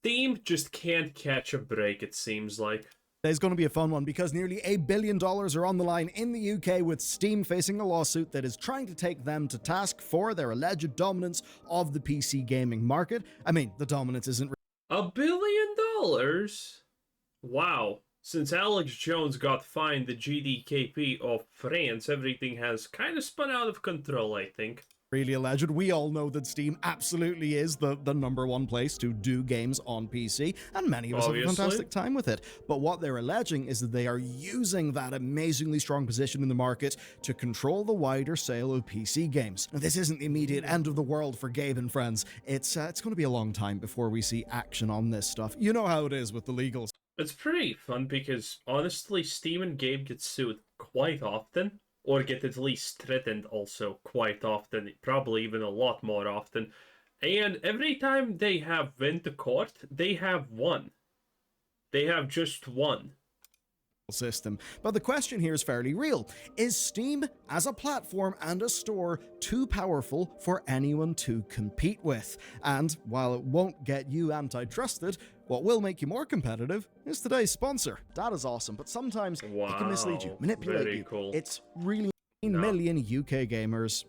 Steam just can't catch a break, it seems like. Today's going to be a fun one because nearly $1 billion are on the line in the UK, with Steam facing a lawsuit that is trying to take them to task for their alleged dominance of the PC gaming market. I mean, the dominance isn't $1 billion? Wow. Since Alex Jones got fined the GDKP of France, everything has kind of spun out of control, I think. really alleged. We all know that Steam absolutely is the number one place to do games on PC, and many of us have a fantastic time with it. But what they're alleging is that they are using that amazingly strong position in the market to control the wider sale of PC games. Now, this isn't the immediate end of the world for Gabe and friends. It's going to be a long time before we see action on this stuff. You know how it is with the legals. It's pretty fun because, honestly, Steam and Gabe get sued quite often, or get at least threatened also quite often, probably even a lot more often. And every time they have went to court, they have won. They have just won. System. But the question here is fairly real. Is Steam as a platform and a store too powerful for anyone to compete with? And while it won't get you antitrusted, what will make you more competitive is today's sponsor. That is awesome, but sometimes it can mislead you, manipulate you. Cool. It's really million UK gamers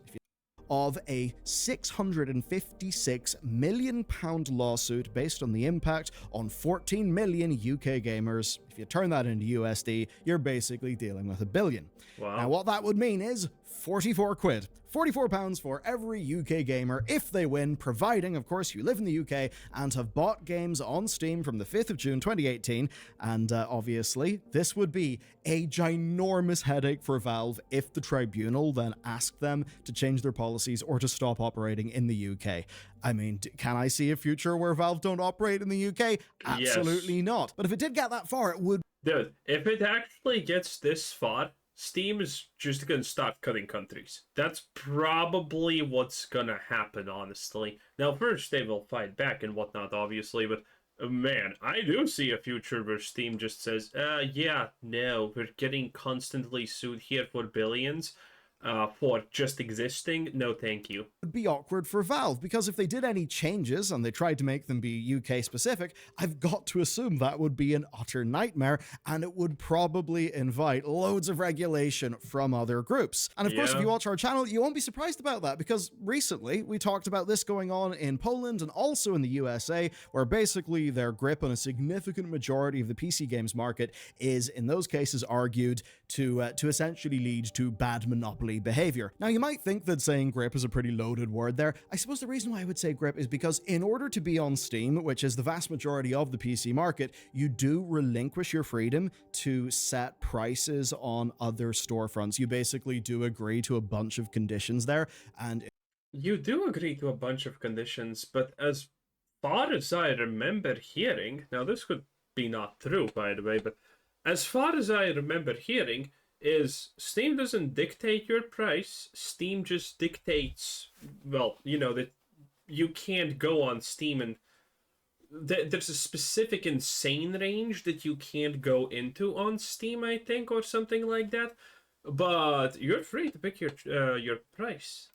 of a £656 million lawsuit based on the impact on 14 million UK gamers. If you turn that into USD, you're basically dealing with $1 billion. Wow. Now, what that would mean is 44 quid. £44 for every UK gamer if they win, providing, of course, you live in the UK and have bought games on Steam from the 5th of June 2018. And obviously, this would be a ginormous headache for Valve if the tribunal then asked them to change their policies or to stop operating in the UK. I mean, can I see a future where Valve don't operate in the UK? Absolutely not. But if it did get that far, it would... Dude, if it actually gets this far, Steam is just gonna start cutting countries. That's probably what's gonna happen, honestly. Now, first they will fight back and whatnot, obviously, but man, I do see a future where Steam just says, yeah, no, we're getting constantly sued here for billions. For just existing, no thank you. Would be awkward for Valve, because if they did any changes and they tried to make them be UK specific, I've got to assume that would be an utter nightmare, and it would probably invite loads of regulation from other groups. And of course, if you watch our channel, you won't be surprised about that, because recently we talked about this going on in Poland and also in the USA, where basically their grip on a significant majority of the PC games market is, in those cases, argued to essentially lead to bad monopoly behavior. Now, you might think that saying grip is a pretty loaded word there. I suppose the reason why I would say grip is because in order to be on Steam, which is the vast majority of the PC market, you do relinquish your freedom to set prices on other storefronts. You basically do agree to a bunch of conditions there, and you do agree to a bunch of conditions, but as far as I remember hearing, now this could be not true, by the way, but as far as I remember hearing, is Steam doesn't dictate your price. Steam just dictates, well, you know, that you can't go on Steam and there's a specific insane range that you can't go into on Steam, I think, or something like that. But you're free to pick your price.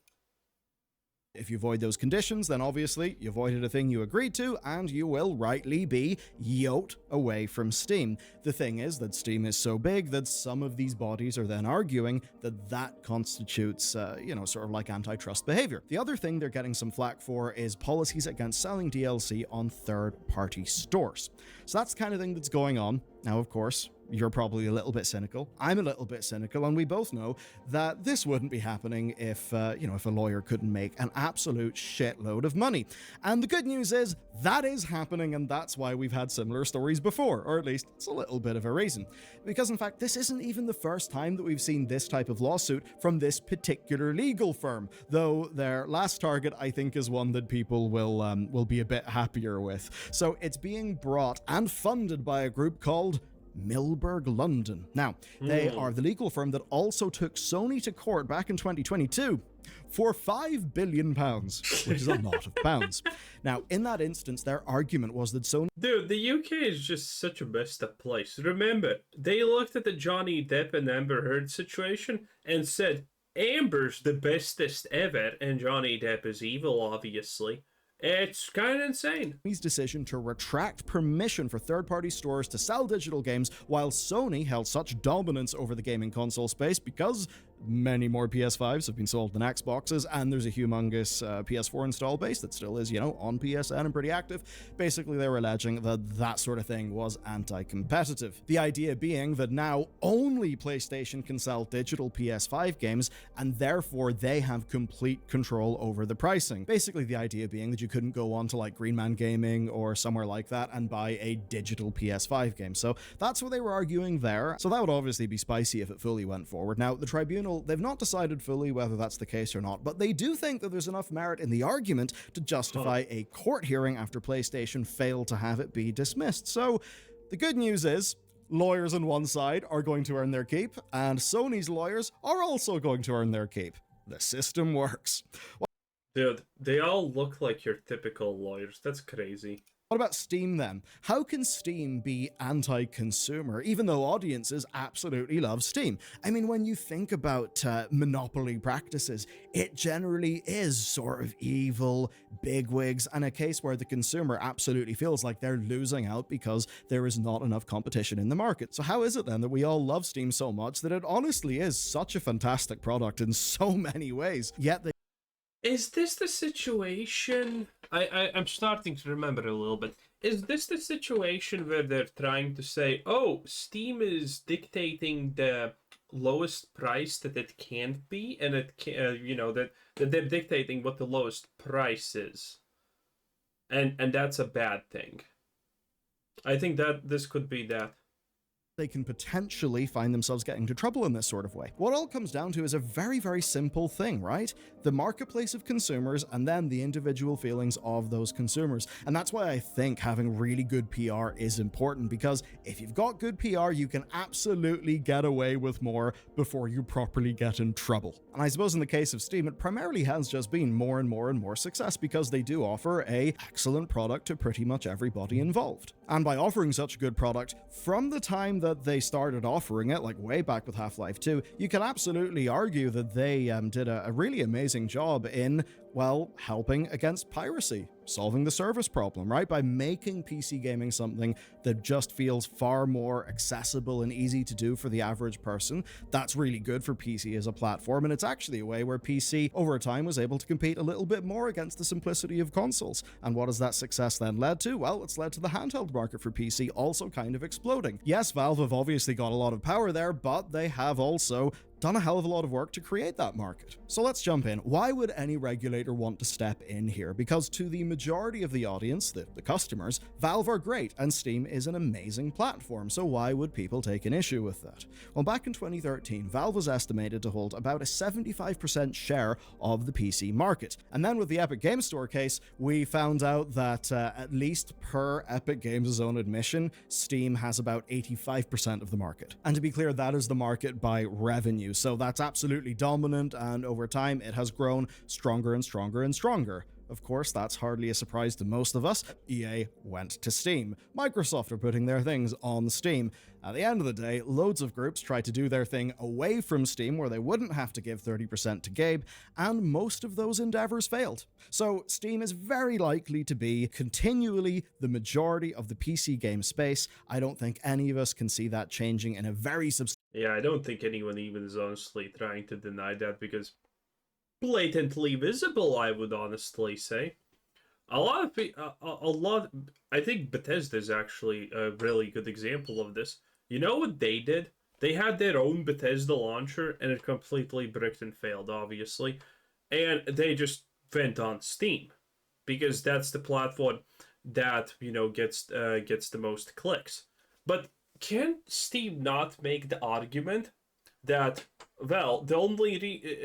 If you void those conditions, then obviously you voided a thing you agreed to, and you will rightly be yoked away from Steam. The thing is that Steam is so big that some of these bodies are then arguing that that constitutes, sort of like antitrust behavior. The other thing they're getting some flack for is policies against selling DLC on third-party stores. So that's the kind of thing that's going on. Now, of course, you're probably a little bit cynical. I'm a little bit cynical, and we both know that this wouldn't be happening if a lawyer couldn't make an absolute shitload of money. And the good news is that is happening, and that's why we've had similar stories before, or at least it's a little bit of a reason. Because in fact, this isn't even the first time that we've seen this type of lawsuit from this particular legal firm, though their last target, I think, is one that people will be a bit happier with. So it's being brought and funded by a group called Milberg London. Now, they are the legal firm that also took Sony to court back in 2022 for £5 billion, which is a lot of pounds. Now, in that instance, their argument was that Sony... Dude, the UK is just such a messed up place. Remember, they looked at the Johnny Depp and Amber Heard situation and said, Amber's the bestest ever, and Johnny Depp is evil, obviously. It's kind of insane. Sony's decision to retract permission for third-party stores to sell digital games while Sony held such dominance over the gaming console space because many more PS5s have been sold than Xboxes, and there's a humongous PS4 install base that still is, on PSN and pretty active. Basically, they were alleging that that sort of thing was anti-competitive. The idea being that now only PlayStation can sell digital PS5 games, and therefore they have complete control over the pricing. Basically, the idea being that you couldn't go on to like Green Man Gaming or somewhere like that and buy a digital PS5 game. So that's what they were arguing there. So that would obviously be spicy if it fully went forward. Now, the tribunal, they've not decided fully whether that's the case or not, but they do think that there's enough merit in the argument to justify a court hearing after PlayStation failed to have it be dismissed. So the good news is lawyers on one side are going to earn their keep, and Sony's lawyers are also going to earn their keep. The system works. Dude, they all look like your typical lawyers. That's crazy. What about Steam then? How can Steam be anti-consumer, even though audiences absolutely love Steam? I mean, when you think about monopoly practices, it generally is sort of evil, bigwigs, and a case where the consumer absolutely feels like they're losing out because there is not enough competition in the market. So how is it then that we all love Steam so much that it honestly is such a fantastic product in so many ways, yet they... Is this the situation? I'm starting to remember a little bit. Is this the situation where they're trying to say, oh, Steam is dictating the lowest price that it can't be, and it can, that they're dictating what the lowest price is, and that's a bad thing. I think that this could be that. They can potentially find themselves getting into trouble in this sort of way. What all comes down to is a very, very simple thing, right? The marketplace of consumers and then the individual feelings of those consumers. And that's why I think having really good PR is important, because if you've got good PR, you can absolutely get away with more before you properly get in trouble. And I suppose in the case of Steam, it primarily has just been more and more and more success because they do offer an excellent product to pretty much everybody involved. And by offering such a good product from the time that they started offering it, like way back with Half-Life 2, you can absolutely argue that they did a really amazing job in, well, helping against piracy, solving the service problem, right? By making PC gaming something that just feels far more accessible and easy to do for the average person. That's really good for PC as a platform, and it's actually a way where PC over time was able to compete a little bit more against the simplicity of consoles. And what has that success then led to? Well, it's led to the handheld market for PC also kind of exploding. Yes, Valve have obviously got a lot of power there, but they have also done a hell of a lot of work to create that market. So let's jump in. Why would any regulator want to step in here? Because to the majority of the audience, the customers, Valve are great and Steam is an amazing platform, so why would people take an issue with that? Well, back in 2013, Valve was estimated to hold about a 75% share of the PC market. And then with the Epic Games Store case, we found out that at least per Epic Games' own admission, Steam has about 85% of the market. And to be clear, that is the market by revenue. So that's absolutely dominant, and over time it has grown stronger and stronger and stronger. Of course, that's hardly a surprise to most of us. EA went to Steam. Microsoft are putting their things on Steam. At the end of the day, loads of groups tried to do their thing away from Steam where they wouldn't have to give 30% to Gabe, and most of those endeavors failed. So Steam is very likely to be continually the majority of the PC game space. I don't think any of us can see that changing in a very substantial... Yeah, I don't think anyone even is honestly trying to deny that, because blatantly visible, I would honestly say. I think Bethesda is actually a really good example of this. You know what they did? They had their own Bethesda launcher, and it completely bricked and failed, obviously. And they just went on Steam, because that's the platform that, gets the most clicks. But can Steam not make the argument that, well, the only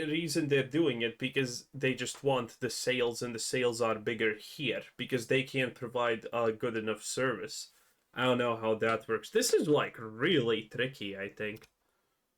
reason they're doing it because they just want the sales, and the sales are bigger here because they can't provide a good enough service? I don't know how that works. This is like really tricky, I think.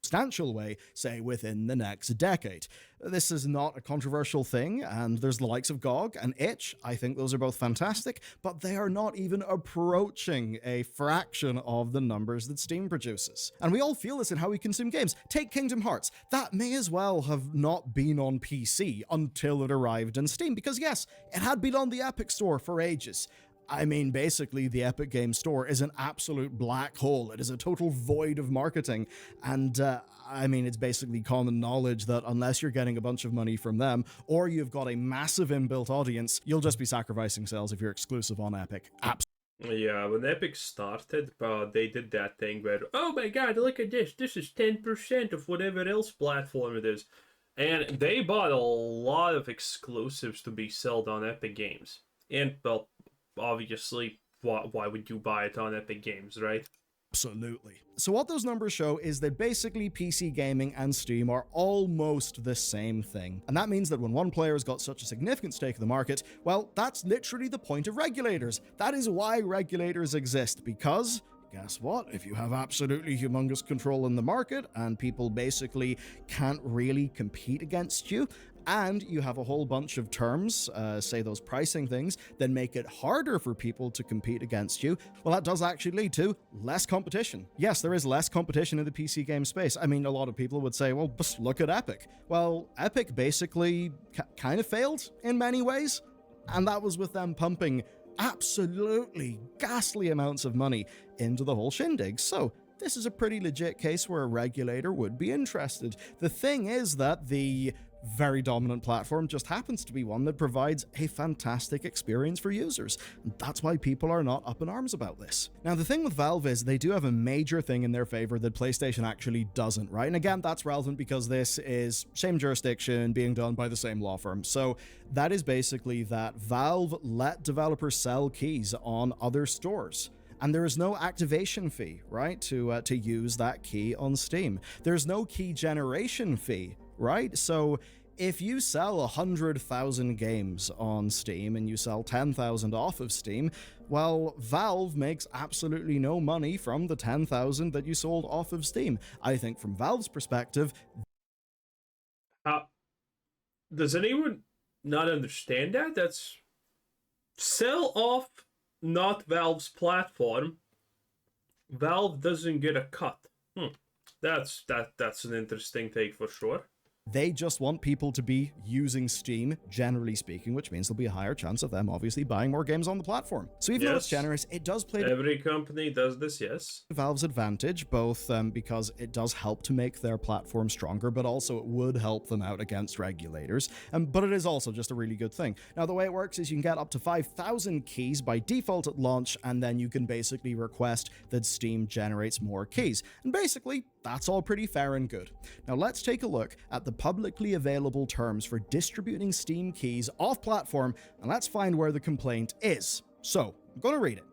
substantial way, say within the next decade. This is not a controversial thing, and there's the likes of GOG and Itch. I think those are both fantastic, but they are not even approaching a fraction of the numbers that Steam produces. And we all feel this in how we consume games. Take Kingdom Hearts. That may as well have not been on PC until it arrived in Steam, because yes, it had been on the Epic Store for ages. I mean, basically, the Epic Games Store is an absolute black hole. It is a total void of marketing. And, I mean, it's basically common knowledge that unless you're getting a bunch of money from them, or you've got a massive inbuilt audience, you'll just be sacrificing sales if you're exclusive on Epic. Yeah, when Epic started, they did that thing where, oh my god, look at this. This is 10% of whatever else platform it is. And they bought a lot of exclusives to be sold on Epic Games. And, well, obviously, why would you buy it on Epic Games, right? Absolutely. So what those numbers show is that basically PC gaming and Steam are almost the same thing. And that means that when one player's got such a significant stake in the market, well, that's literally the point of regulators. That is why regulators exist, because guess what? If you have absolutely humongous control in the market and people basically can't really compete against you, and you have a whole bunch of terms, say those pricing things, that make it harder for people to compete against you, well, that does actually lead to less competition. Yes, there is less competition in the PC game space. I mean, a lot of people would say, well, just look at Epic. Well, Epic basically kind of failed in many ways, and that was with them pumping absolutely ghastly amounts of money into the whole shindig. So this is a pretty legit case where a regulator would be interested. The thing is that the very dominant platform just happens to be one that provides a fantastic experience for users. And that's why people are not up in arms about this. Now, the thing with Valve is they do have a major thing in their favor that PlayStation actually doesn't, right? And again, that's relevant because this is same jurisdiction being done by the same law firm. So that is basically that Valve let developers sell keys on other stores. And there is no activation fee, right, to use that key on Steam. There's no key generation fee, right? So if you sell 100,000 games on Steam and you sell 10,000 off of Steam, well, Valve makes absolutely no money from the 10,000 that you sold off of Steam. I think from Valve's perspective... Does anyone not understand that? That's sell off not Valve's platform. Valve doesn't get a cut. That's an interesting take for sure. They just want people to be using Steam, generally speaking, which means there'll be a higher chance of them obviously buying more games on the platform. So even though it's generous, it does play to every company does this, yes. Valve's advantage, both because it does help to make their platform stronger, but also it would help them out against regulators. But it is also just a really good thing. Now, the way it works is you can get up to 5,000 keys by default at launch, and then you can basically request that Steam generates more keys. And basically, that's all pretty fair and good. Now, let's take a look at the publicly available terms for distributing Steam keys off-platform, and let's find where the complaint is. So, I'm going to read it.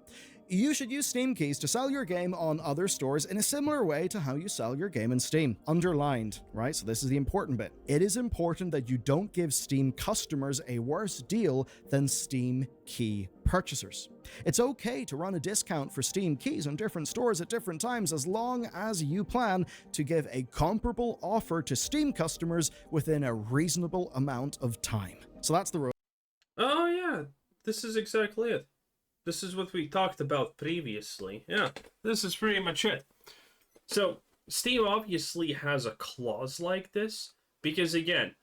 You should use Steam keys to sell your game on other stores in a similar way to how you sell your game in Steam. Underlined, right? So this is the important bit. It is important that you don't give Steam customers a worse deal than Steam key purchasers. It's okay to run a discount for Steam keys on different stores at different times as long as you plan to give a comparable offer to Steam customers within a reasonable amount of time. So that's the rule. Oh yeah, this is exactly it. This is what we talked about previously. Yeah, this is pretty much it. So, Steam obviously has a clause like this, because again,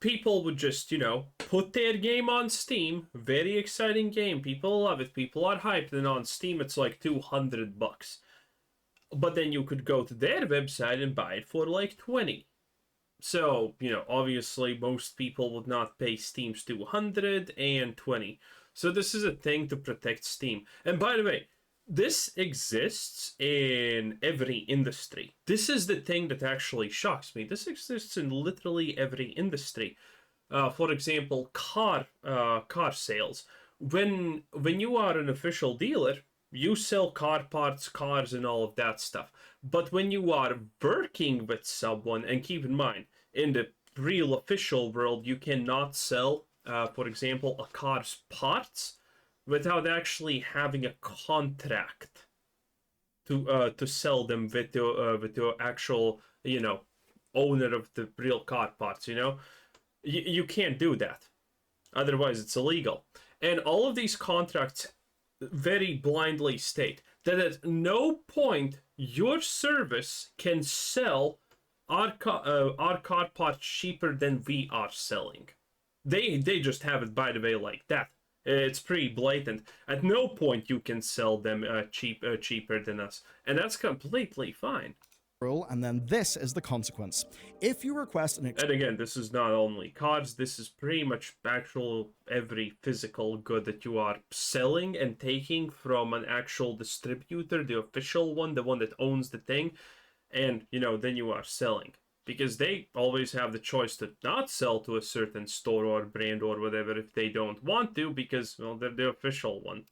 people would just, put their game on Steam, very exciting game, people love it, people are hyped, and on Steam it's like $200. But then you could go to their website and buy it for like 20. So, obviously most people would not pay Steam's 220. So this is a thing to protect Steam. And by the way, this exists in every industry. This is the thing that actually shocks me. This exists in literally every industry. For example, car sales. When you are an official dealer, you sell car parts, cars, and all of that stuff. But when you are working with someone, and keep in mind, in the real official world, you cannot sell for example, a car's parts without actually having a contract to sell them with your actual, owner of the real car parts. You can't do that. Otherwise, it's illegal. And all of these contracts very blindly state that at no point your service can sell our car parts cheaper than we are selling. They just have it, by the way, like that. It's pretty blatant. At no point you can sell them cheaper than us, and that's completely fine. And then this is the consequence. If you request an And again, this is not only cards, this is pretty much actual every physical good that you are selling and taking from an actual distributor, the official one, the one that owns the thing, and then you are selling. Because they always have the choice to not sell to a certain store or brand or whatever if they don't want to, because, well, they're the official one.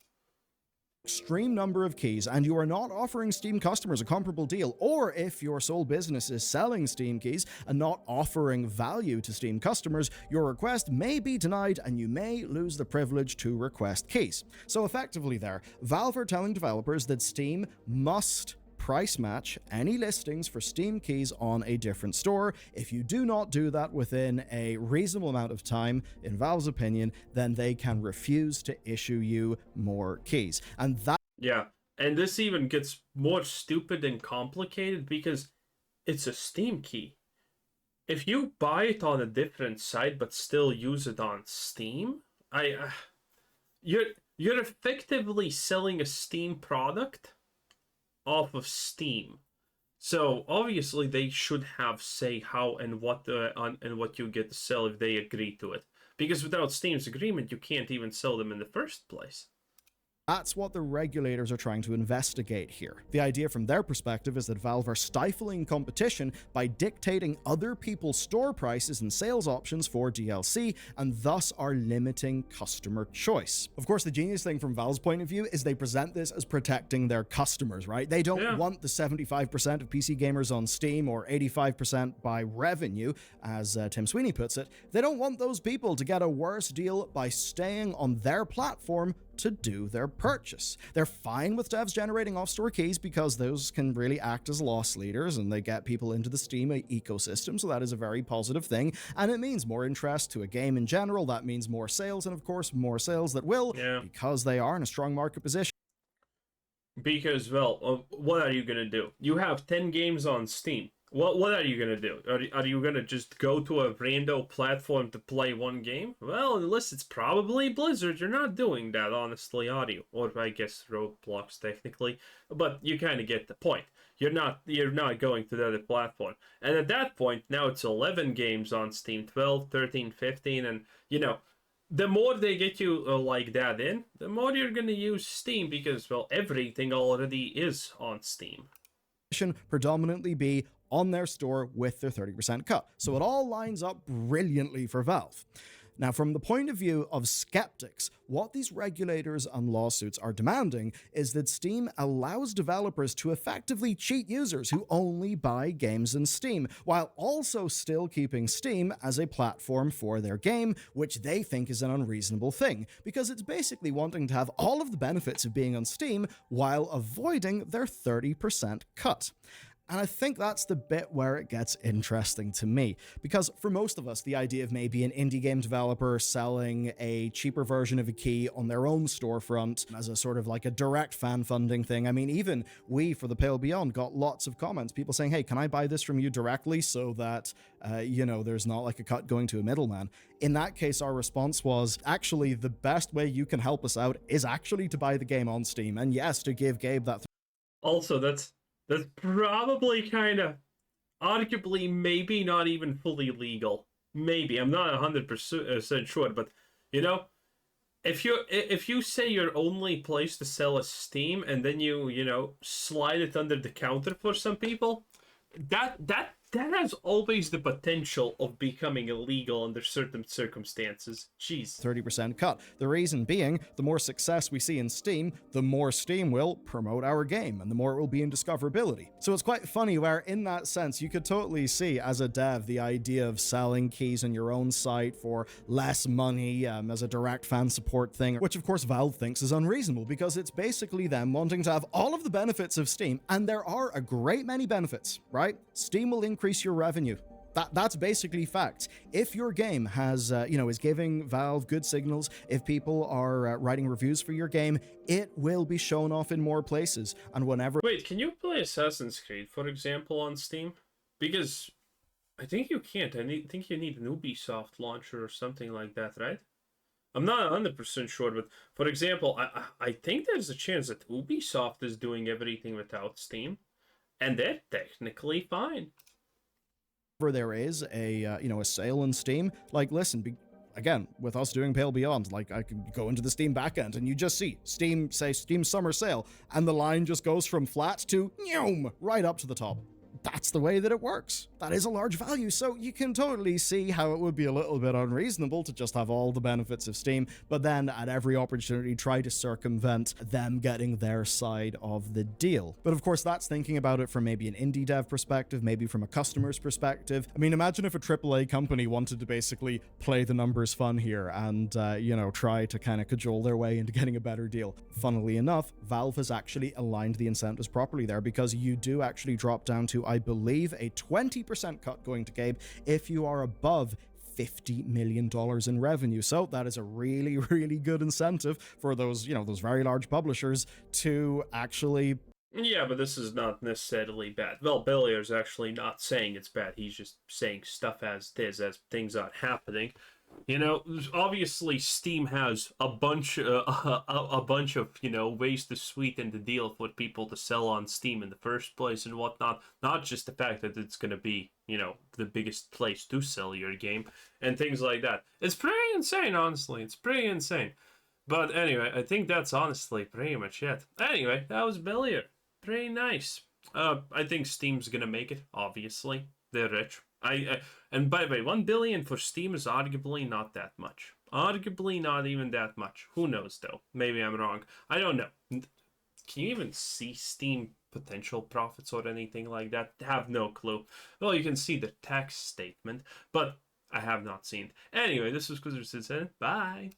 Extreme number of keys and you are not offering Steam customers a comparable deal, or if your sole business is selling Steam keys and not offering value to Steam customers, your request may be denied and you may lose the privilege to request keys. So effectively there, Valve are telling developers that Steam must price match any listings for Steam keys on a different store. If you do not do that within a reasonable amount of time, in Valve's opinion, then they can refuse to issue you more keys. And that... Yeah, and this even gets more stupid and complicated because it's a Steam key. If you buy it on a different site but still use it on Steam, you're effectively selling a Steam product off of Steam. So obviously they should have say how and what you get to sell if they agree to it. Because without Steam's agreement, you can't even sell them in the first place. That's what the regulators are trying to investigate here. The idea from their perspective is that Valve are stifling competition by dictating other people's store prices and sales options for DLC, and thus are limiting customer choice. Of course, the genius thing from Valve's point of view is they present this as protecting their customers, right? They don't want the 75% of PC gamers on Steam, or 85% by revenue, as Tim Sweeney puts it. They don't want those people to get a worse deal by staying on their platform to do their purchase. They're fine with devs generating off-store keys because those can really act as loss leaders and they get people into the Steam ecosystem, so that is a very positive thing, and it means more interest to a game in general. That means more sales, and of course more sales that will, because they are in a strong market position. Because, well, what are you gonna do? You have 10 games on Steam. What are you gonna do? Are you gonna just go to a rando platform to play one game? Well, unless it's probably Blizzard, you're not doing that, honestly, are you? Or I guess Roblox technically, but you kind of get the point. You're not going to the other platform, and at that point now it's 11 games on Steam, 12, 13, 15, and the more they get you like that in, the more you're gonna use Steam because, well, everything already is on Steam. Predominantly be on their store with their 30% cut. So it all lines up brilliantly for Valve. Now, from the point of view of skeptics, what these regulators and lawsuits are demanding is that Steam allows developers to effectively cheat users who only buy games in Steam, while also still keeping Steam as a platform for their game, which they think is an unreasonable thing, because it's basically wanting to have all of the benefits of being on Steam while avoiding their 30% cut. And I think that's the bit where it gets interesting to me, because for most of us, the idea of maybe an indie game developer selling a cheaper version of a key on their own storefront as a sort of like a direct fan funding thing. I mean, even we, for the Pale Beyond, got lots of comments, people saying, hey, can I buy this from you directly so that, there's not like a cut going to a middleman? In that case, our response was, actually, the best way you can help us out is actually to buy the game on Steam. And yes, to give Gabe that. Also, that's probably kind of, arguably, maybe not even fully legal. Maybe. I'm not 100% sure, but, if you say your only place to sell is Steam, and then you slide it under the counter for some people, that that has always the potential of becoming illegal under certain circumstances. Jeez. 30% cut. The reason being, the more success we see in Steam, the more Steam will promote our game, and the more it will be in discoverability. So it's quite funny where, in that sense, you could totally see, as a dev, the idea of selling keys on your own site for less money as a direct fan support thing, which of course Valve thinks is unreasonable, because it's basically them wanting to have all of the benefits of Steam, and there are a great many benefits, right? Steam will increase your revenue. That's basically fact. If your game has, is giving Valve good signals, if people are writing reviews for your game, it will be shown off in more places. And whenever... Wait, can you play Assassin's Creed, for example, on Steam? Because I think you can't. Think you need an Ubisoft launcher or something like that, right? I'm not 100% sure, but for example, I think there's a chance that Ubisoft is doing everything without Steam, and they're technically fine. There is a sale on Steam, like, listen, again, with us doing Pale Beyond, like, I can go into the Steam backend and you just see Steam summer sale, and the line just goes from flat to right up to the top. That's the way that it works. That is a large value, so you can totally see how it would be a little bit unreasonable to just have all the benefits of Steam, but then at every opportunity try to circumvent them getting their side of the deal. But of course, that's thinking about it from maybe an indie dev perspective, maybe from a customer's perspective. I mean, imagine if a AAA company wanted to basically play the numbers fun here and, try to kind of cajole their way into getting a better deal. Funnily enough, Valve has actually aligned the incentives properly there, because you do actually drop down to, I believe, a 20% cut going to Gabe if you are above $50 million in revenue. So that is a really, really good incentive for those, those very large publishers to actually... Yeah, but this is not necessarily bad. Well, Bellier's actually not saying it's bad. He's just saying stuff as it is, as things are happening. Obviously Steam has a bunch of, ways to sweeten the deal for people to sell on Steam in the first place and whatnot. Not just the fact that it's going to be, the biggest place to sell your game and things like that. It's pretty insane, honestly. It's pretty insane. But anyway, I think that's honestly pretty much it. Anyway, that was Bellier. Pretty nice. I think Steam's going to make it, obviously. They're rich. And by the way, 1 billion for Steam is arguably not that much. Arguably not even that much. Who knows, though? Maybe I'm wrong. I don't know. Can you even see Steam potential profits or anything like that? Have no clue. Well, you can see the tax statement, but I have not seen. Anyway, this was Quizzer Citizen. Bye.